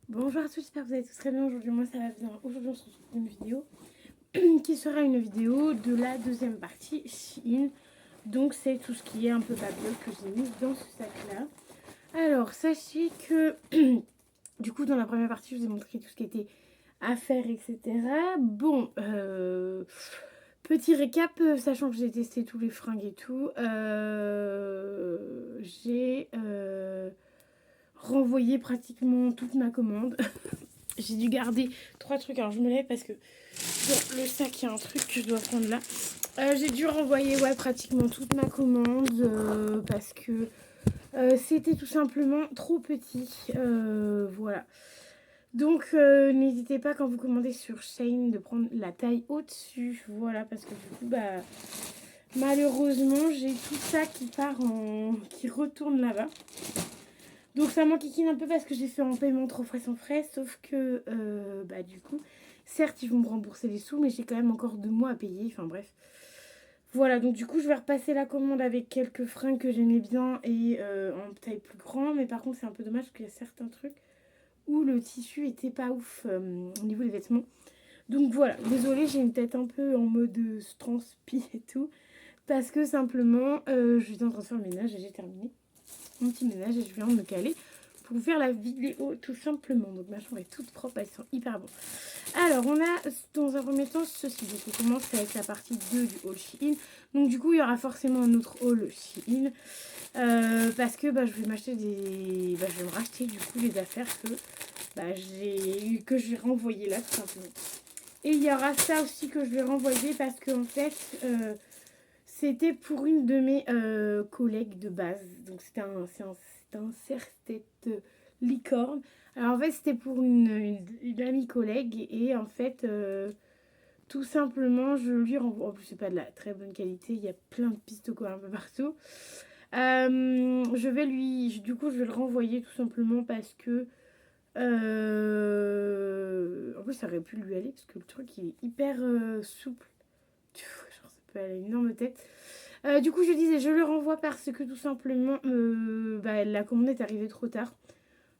Bonjour à tous, j'espère que vous allez tous très bien. Aujourd'hui, moi ça va bien. Aujourd'hui, on se retrouve pour une vidéo qui sera une vidéo de la deuxième partie Shein. Donc, c'est tout ce qui est un peu babiole que j'ai mis dans ce sac-là. Alors, sachez que du coup, dans la première partie, je vous ai montré tout ce qui était à faire, etc. Bon, petit récap, sachant que j'ai testé tous les fringues et tout, j'ai renvoyé pratiquement toute ma commande. J'ai dû garder 3 trucs. Alors je me lève parce que dans le sac il y a un truc que je dois prendre là. J'ai dû renvoyer pratiquement toute ma commande parce que c'était tout simplement trop petit. Voilà. Donc n'hésitez pas quand vous commandez sur Shein de prendre la taille au-dessus. Voilà, parce que du coup malheureusement j'ai tout ça qui retourne là-bas. Donc ça m'enquiquine un peu parce que j'ai fait en paiement 3 fois sans frais, sauf que du coup, certes ils vont me rembourser les sous, mais j'ai quand même encore 2 mois à payer, enfin bref. Voilà, donc du coup je vais repasser la commande avec quelques fringues que j'aimais bien et en taille plus grand, mais par contre c'est un peu dommage parce qu'il y a certains trucs où le tissu était pas ouf au niveau des vêtements. Donc voilà, désolée, j'ai une tête un peu en mode transpi et tout, parce que simplement je suis en train de faire le ménage et j'ai terminé mon petit ménage et je viens de me caler pour faire la vidéo tout simplement. Donc ma chambre est toute propre, elles sont hyper bonnes. Alors on a dans un premier temps ceci. Donc on commence avec la partie 2 du haul Shein. Donc du coup il y aura forcément un autre haul Shein. Parce que je vais m'acheter des. Je vais me racheter du coup les affaires que je vais renvoyer là tout simplement. Et il y aura ça aussi que je vais renvoyer parce que en fait c'était pour une de mes collègues de base. Donc c'est un serre-tête licorne. Alors en fait c'était pour une amie collègue et en fait tout simplement je lui renvoie. En plus c'est pas de la très bonne qualité, il y a plein de pistes quoi un peu partout. Je vais le renvoyer tout simplement parce que en plus ça aurait pu lui aller parce que le truc il est hyper souple. Genre ça peut aller à une énorme tête. Du coup, je disais, je le renvoie parce que tout simplement, la commande est arrivée trop tard.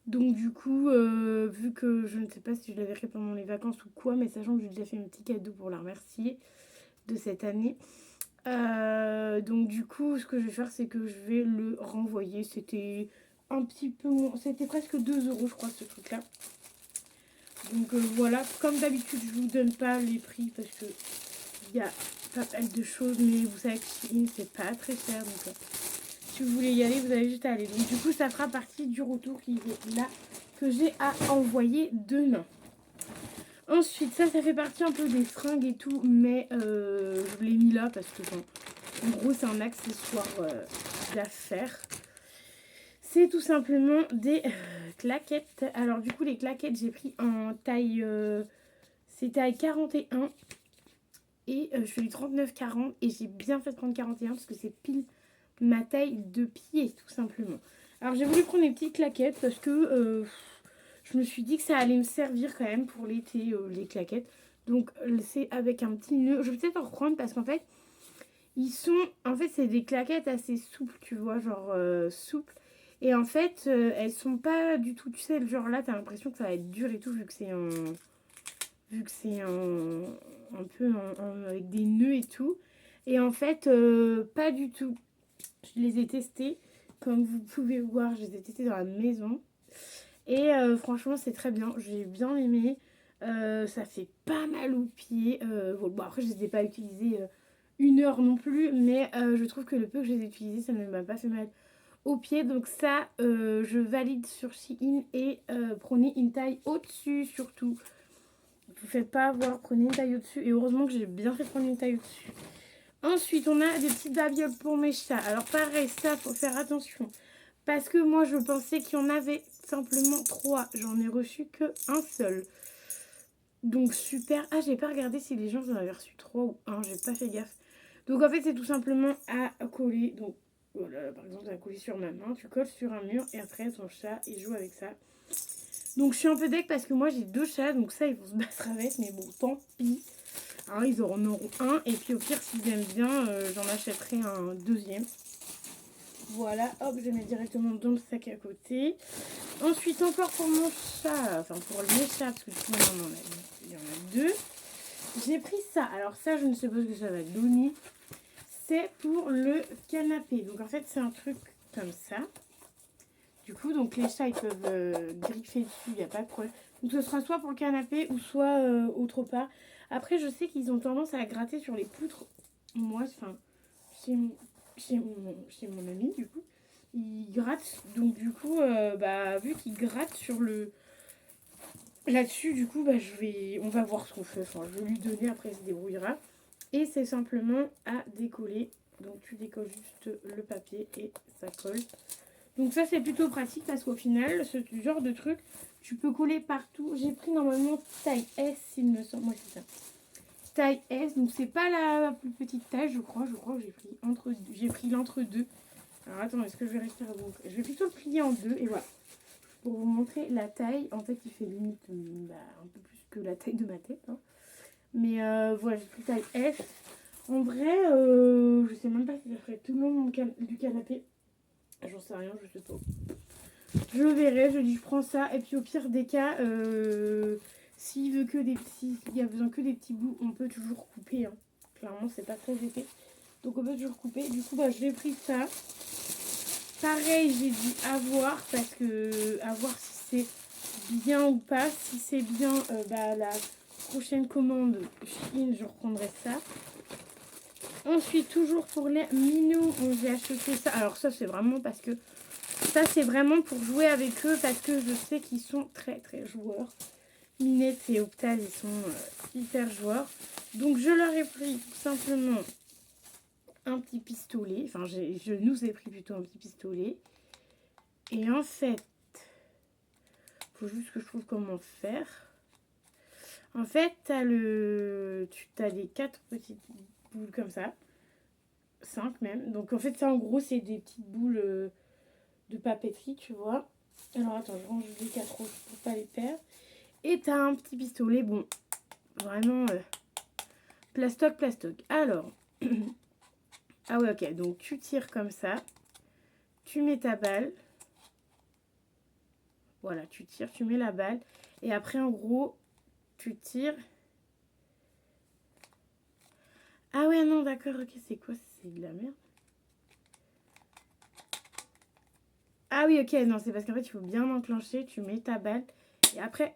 Donc, du coup, vu que je ne sais pas si je l'avais fait pendant les vacances ou quoi, mais sachant que j'ai déjà fait un petit cadeau pour la remercier de cette année. Donc, du coup, ce que je vais faire, c'est que je vais le renvoyer. C'était un petit peu moins. C'était presque 2 €, je crois, ce truc-là. Donc, voilà. Comme d'habitude, je vous donne pas les prix parce que il y a pas mal de choses, mais vous savez que Shein c'est pas très cher, donc si vous voulez y aller, vous avez juste à aller. Donc du coup, ça fera partie du retour qui est là, que j'ai à envoyer demain. Ensuite, ça fait partie un peu des fringues et tout, mais je l'ai mis là parce que en gros, c'est un accessoire d'affaires. C'est tout simplement des claquettes. Alors du coup, les claquettes, j'ai pris en taille... c'est taille 41. Et je fais du 39-40 et j'ai bien fait de prendre 41 parce que c'est pile ma taille de pied tout simplement. Alors j'ai voulu prendre des petites claquettes parce que je me suis dit que ça allait me servir quand même pour l'été les claquettes. Donc c'est avec un petit nœud. Je vais peut-être en reprendre parce qu'en fait c'est des claquettes assez souples, tu vois, genre souples. Et en fait elles sont pas du tout, tu sais, le genre là t'as l'impression que ça va être dur et tout vu que c'est un peu avec des nœuds et tout. Et en fait, pas du tout. Je les ai testés. Comme vous pouvez voir, je les ai testés dans la maison. Et franchement, c'est très bien. J'ai bien aimé. Ça fait pas mal aux pieds. Bon, après, je les ai pas utilisés 1 heure non plus. Mais je trouve que le peu que je les ai utilisés, ça ne m'a pas fait mal aux pieds. Donc ça, je valide sur Shein. Et prenez une taille au-dessus surtout. Vous faites pas avoir, prenez une taille au-dessus. Et heureusement que j'ai bien fait prendre une taille au-dessus. Ensuite, on a des petites babioles pour mes chats. Alors pareil, ça, faut faire attention. Parce que moi, je pensais qu'il y en avait simplement 3. J'en ai reçu qu'un seul. Donc super. Ah, j'ai pas regardé si les gens en avaient reçu 3 ou 1. J'ai pas fait gaffe. Donc en fait, c'est tout simplement à coller. Donc voilà, par exemple, à coller sur ma main. Tu colles sur un mur et après, ton chat, il joue avec ça. Donc je suis un peu deck parce que moi j'ai 2 chats, donc ça ils vont se battre avec, mais bon tant pis. Alors ils en auront un et puis au pire s'ils aiment bien, j'en achèterai un deuxième. Voilà, hop, je mets directement dans le sac à côté. Ensuite encore pour mon chat, enfin pour les chats, parce que du coup, il y en a deux. J'ai pris ça. Alors ça, je ne sais pas ce que ça va donner. C'est pour le canapé. Donc en fait, c'est un truc comme ça. Du coup, donc les chats, ils peuvent griffer dessus, il n'y a pas de problème. Donc ce sera soit pour le canapé ou soit autre part. Après, je sais qu'ils ont tendance à gratter sur les poutres. Moi, enfin, chez mon ami, du coup, ils grattent. Donc du coup, vu qu'ils grattent sur le... Là-dessus, du coup, on va voir ce qu'on fait. Enfin, je vais lui donner, après il se débrouillera. Et c'est simplement à décoller. Donc tu décolles juste le papier et ça colle. Donc ça c'est plutôt pratique parce qu'au final, ce genre de truc, tu peux coller partout. J'ai pris normalement taille S, il me semble. Moi c'est ça. Taille S, donc c'est pas la plus petite taille, je crois. Je crois que j'ai pris l'entre-deux. Alors attends, est-ce que je vais réussir à vous... Je vais plutôt le plier en deux et voilà. Pour vous montrer la taille, en fait il fait limite un peu plus que la taille de ma tête. Hein. Mais voilà, j'ai pris taille S. En vrai, je sais même pas si ça ferait tout le long du canapé. J'en sais rien, je sais pas. Je verrai, je dis je prends ça. Et puis au pire des cas, s'il y a besoin que des petits bouts, on peut toujours couper. Hein. Clairement, c'est pas très épais. Donc on peut toujours couper. Du coup, j'ai pris ça. Pareil, j'ai dit à voir parce que à voir si c'est bien ou pas. Si c'est bien, la prochaine commande Chine, je reprendrai ça. Ensuite, toujours pour les minous, j'ai acheté ça. Alors ça, c'est vraiment parce que ça, c'est vraiment pour jouer avec eux parce que je sais qu'ils sont très très joueurs. Minette et Optale, ils sont hyper joueurs. Donc je leur ai pris tout simplement un petit pistolet. Enfin, je nous ai pris plutôt un petit pistolet. Et en fait, faut juste que je trouve comment faire. En fait, tu as les 4 petites boules comme ça. 5 même. Donc en fait, ça en gros, c'est des petites boules de papeterie, tu vois. Alors attends, je range les 4 autres pour pas les perdre. Et tu as un petit pistolet, bon, vraiment plastoc. Alors, ah ouais, ok, donc tu tires comme ça. Tu mets ta balle. Voilà, tu tires, tu mets la balle. Et après, en gros, tu tires. Ah ouais, non, d'accord, ok, c'est quoi? C'est de la merde. Ah oui, ok, non, c'est parce qu'en fait, il faut bien enclencher. Tu mets ta balle. Et après,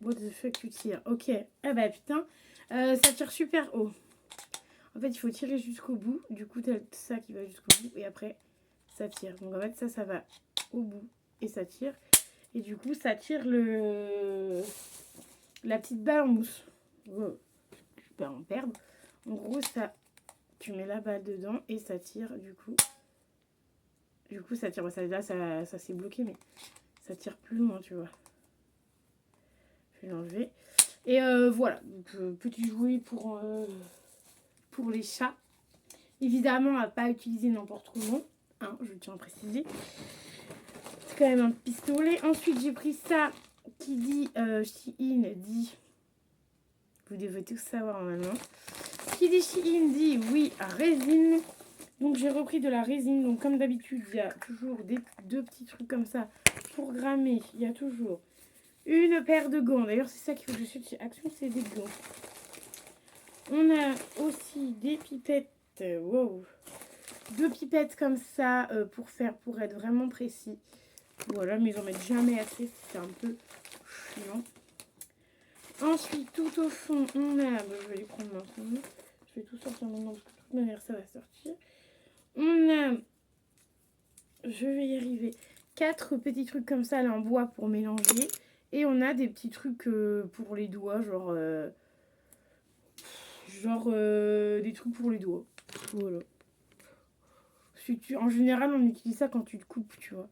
what the fuck, tu tires. Ok. Ah bah putain, ça tire super haut. En fait, il faut tirer jusqu'au bout. Du coup, tu as ça qui va jusqu'au bout. Et après, ça tire. Donc en fait, ça va au bout. Et ça tire. Et du coup, ça tire la petite balle en mousse. Oh, je peux en perdre. En gros, ça, tu mets la balle dedans et ça tire du coup. Du coup, ça tire. Là, ça s'est bloqué, mais ça tire plus loin, tu vois. Je vais l'enlever. Et voilà. Donc, petit jouet pour les chats. Évidemment, à pas utiliser n'importe comment. Hein, je tiens à préciser. C'est quand même un pistolet. Ensuite, j'ai pris ça qui dit Shein dit. Vous devez tous savoir normalement. Qui dit Shein dit oui à résine. Donc j'ai repris de la résine. Donc comme d'habitude, il y a toujours deux petits trucs comme ça pour grammer. Il y a toujours une paire de gants. D'ailleurs, c'est ça qu'il faut que je cherche chez Action, c'est des gants. On a aussi des pipettes. Wow. 2 pipettes comme ça pour être vraiment précis. Voilà, mais ils en mettent jamais assez. C'est un peu chiant. Ensuite, tout au fond, on a... je vais les prendre maintenant. Je vais tout sortir maintenant parce que de toute manière, ça va sortir. On a... Je vais y arriver. 4 petits trucs comme ça là en bois pour mélanger. Et on a des petits trucs pour les doigts, genre des trucs pour les doigts. Voilà. En général, on utilise ça quand tu te coupes, tu vois.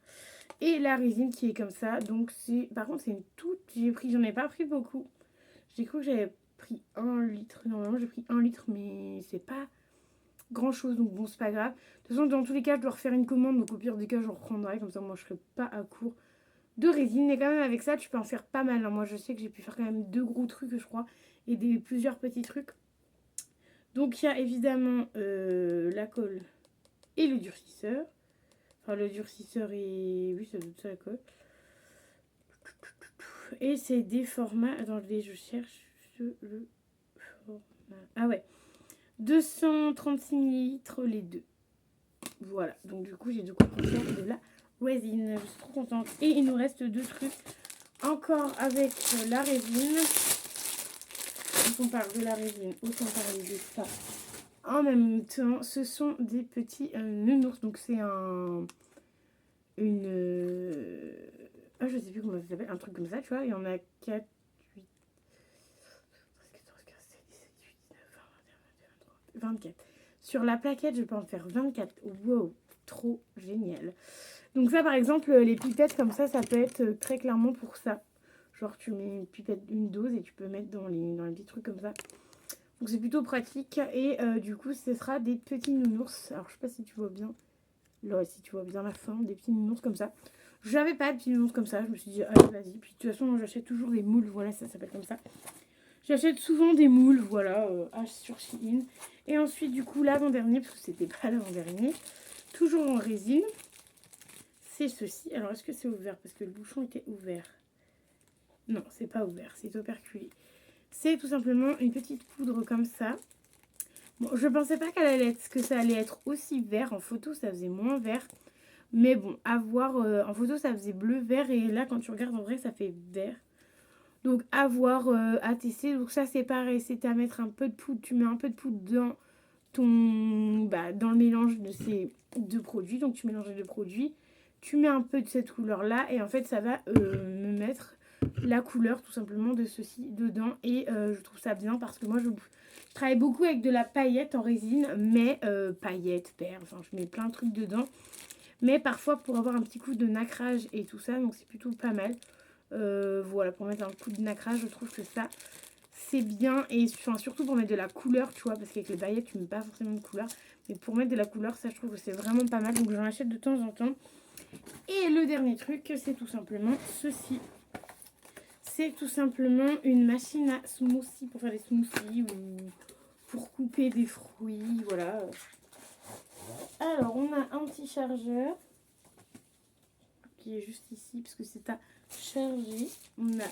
Et la résine qui est comme ça. Donc, par contre, c'est une toute... J'en ai pas pris beaucoup. J'ai cru que j'avais pris 1 litre. Normalement, j'ai pris 1 litre, mais c'est pas grand chose. Donc, bon, c'est pas grave. De toute façon, dans tous les cas, je dois refaire une commande. Donc, au pire des cas, je reprendrai. Comme ça, moi, je serai pas à court de résine. Mais quand même, avec ça, tu peux en faire pas mal. Hein. Moi, je sais que j'ai pu faire quand même 2 gros trucs, je crois. Et plusieurs petits trucs. Donc, il y a évidemment la colle et le durcisseur. Enfin, le durcisseur et... Oui, ça doit être ça, la colle. Et c'est des formats, attendez, je cherche le format. Ah ouais, 236 ml les deux. Voilà, donc du coup j'ai de quoi faire de la résine. Je suis trop contente. Et il nous reste 2 trucs encore avec la résine. Quand on parle de la résine, autant parler de ça en même temps. Ce sont des petits nounours. Donc c'est ah, je sais plus comment ça s'appelle, un truc comme ça, tu vois. Il y en a 4, 8, 14, 15, 16, 17, 18, 19, 20, 21, 22, 23, 24. Sur la plaquette, je peux en faire 24. Wow, trop génial. Donc ça, par exemple, les pipettes comme ça peut être très clairement pour ça. Genre, tu mets une pipette, une dose et tu peux mettre dans les petits trucs comme ça. Donc c'est plutôt pratique. Et du coup, ce sera des petits nounours. Alors, je sais pas si tu vois bien. Là, si tu vois bien la forme, des petits nounours comme ça. J'avais pas de petits nounours comme ça. Je me suis dit, allez, vas-y. Puis de toute façon, j'achète toujours des moules. Voilà, ça s'appelle comme ça. J'achète souvent des moules, voilà, sur Shein. Et ensuite, du coup, l'avant-dernier, parce que c'était pas l'avant-dernier, toujours en résine, c'est ceci. Alors, est-ce que c'est ouvert? Parce que le bouchon était ouvert. Non, c'est pas ouvert, c'est operculé. C'est tout simplement une petite poudre comme ça. Bon, je pensais pas que ça allait être aussi vert. En photo, ça faisait moins vert. Mais bon, à voir, en photo, ça faisait bleu-vert. Et là, quand tu regardes en vrai, ça fait vert. Donc, à voir, à tester. Donc, ça, c'est pareil. C'est à mettre un peu de poudre. Tu mets un peu de poudre dans dans le mélange de ces deux produits. Donc, tu mélanges les deux produits. Tu mets un peu de cette couleur-là. Et en fait, ça va me mettre la couleur, tout simplement, de ceci dedans. Et je trouve ça bien parce que moi, je travaille beaucoup avec de la paillette en résine. Mais paillettes, perles, enfin, je mets plein de trucs dedans. Mais parfois, pour avoir un petit coup de nacrage et tout ça. Donc, c'est plutôt pas mal. Voilà, pour mettre un coup de nacrage, je trouve que ça c'est bien. Et enfin, surtout pour mettre de la couleur, tu vois, parce qu'avec les paillettes tu mets pas forcément de couleur, mais pour mettre de la couleur, ça je trouve que c'est vraiment pas mal. Donc j'en achète de temps en temps. Et le dernier truc, c'est tout simplement ceci. C'est tout simplement une machine à smoothie, pour faire des smoothies ou pour couper des fruits, voilà. Alors on a un petit chargeur qui est juste ici parce que c'est à charger. On a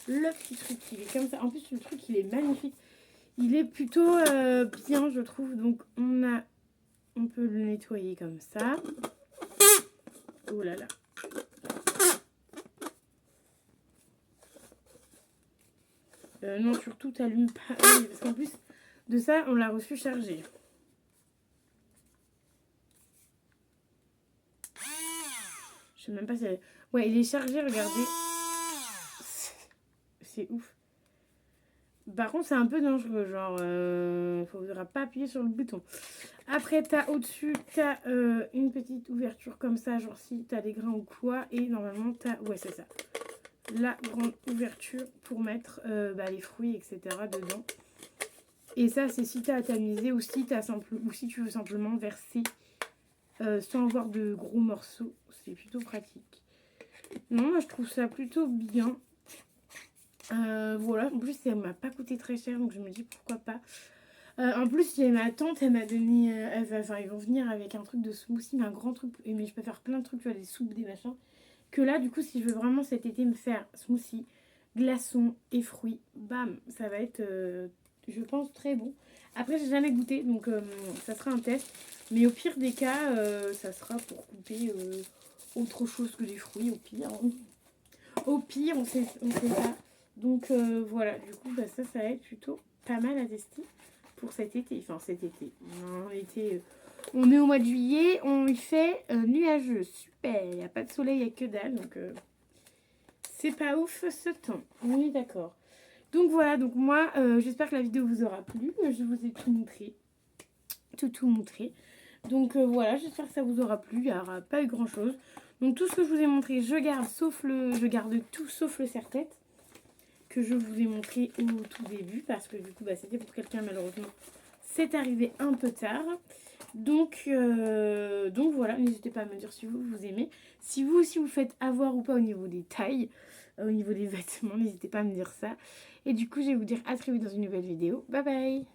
le petit truc, il est comme ça. En plus, le truc, il est magnifique. Il est plutôt bien, je trouve. Donc, on peut le nettoyer comme ça. Oh là là. Non, surtout, t'allumes pas. Oui, parce qu'en plus de ça, on l'a reçu chargé. Je sais même pas si elle... Ouais, il est chargé, regardez. C'est ouf. Par contre, c'est un peu dangereux. Genre, faudra pas appuyer sur le bouton. Après, t'as au-dessus, t'as une petite ouverture comme ça. Genre, si t'as des grains ou quoi. Et normalement, t'as... Ouais, c'est ça. La grande ouverture pour mettre les fruits, etc. dedans. Et ça, c'est si t'as à tamiser ou si tu veux simplement verser sans avoir de gros morceaux. C'est plutôt pratique. Non, moi, je trouve ça plutôt bien. Voilà, en plus ça m'a pas coûté très cher, donc je me dis pourquoi pas. En plus, ma tante, elle m'a donné, ils vont venir avec un truc de smoothie, mais un grand truc, mais je peux faire plein de trucs, tu vois, des soupes, des machins. Que là, du coup, si je veux vraiment cet été me faire smoothie, glaçons et fruits, bam, ça va être, je pense, très bon. Après, j'ai jamais goûté, donc ça sera un test. Mais au pire des cas, ça sera pour couper autre chose que des fruits, au pire. Hein. Au pire, on sait pas. Donc voilà, du coup, ça va être plutôt pas mal à tester pour cet été. Enfin, cet été. On est au mois de juillet, il fait nuageux. Super, il n'y a pas de soleil, il n'y a que dalle. Donc, c'est pas ouf ce temps. On est d'accord. Donc voilà, donc moi, j'espère que la vidéo vous aura plu. Je vous ai tout montré. Tout montré. Donc voilà, j'espère que ça vous aura plu. Il n'y aura pas eu grand chose. Donc tout ce que je vous ai montré, je garde tout sauf le serre-tête que je vous ai montré au tout début parce que du coup c'était pour quelqu'un, malheureusement c'est arrivé un peu tard. Donc voilà, n'hésitez pas à me dire si vous aimez, si vous aussi vous faites avoir ou pas au niveau des tailles, au niveau des vêtements, n'hésitez pas à me dire ça. Et du coup je vais vous dire à très vite dans une nouvelle vidéo. Bye bye.